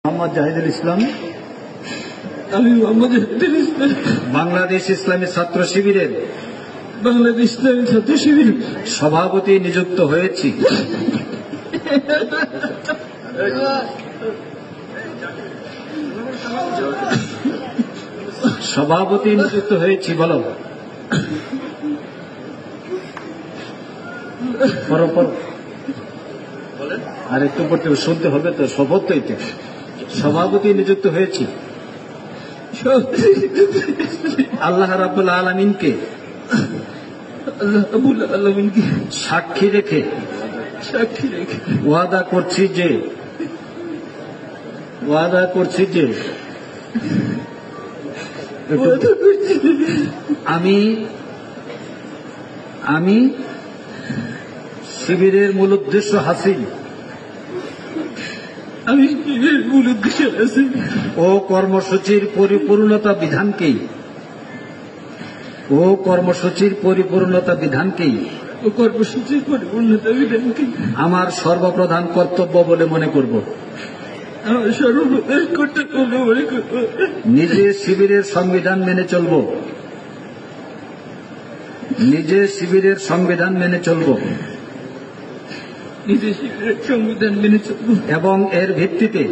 মোহাম্মদ জাহিদুল ইসলাম, আমি মোহাম্মদ জাহিদুল ইসলাম বাংলাদেশ ইসলামী ছাত্র শিবিরের বাংলাদেশ ইসলামী ছাত্র শিবির সভাপতি নিযুক্ত হয়েছি। সভাপতি নিযুক্ত হয়েছি। বলো পরো পরো, আর একটু পড়তে শুনতে হবে তো, শপথ তো এটা। সভাপতি নিযুক্ত হয়েছি আল্লাহ রাব্বুল আলামিনকে আল্লাহ রাব্বুল আলামিনকে সাক্ষী রেখে ওয়াদা করছি যে আমি শিবিরের মূল উদ্দেশ্য হাসিল ও কর্মসূচির পরিপূর্ণতা বিধানকেই আমার সর্বপ্রধান কর্তব্য বলে মনে করব। নিজে শিবিরের সংবিধান মেনে চলব এবং এর ভিত্তিতে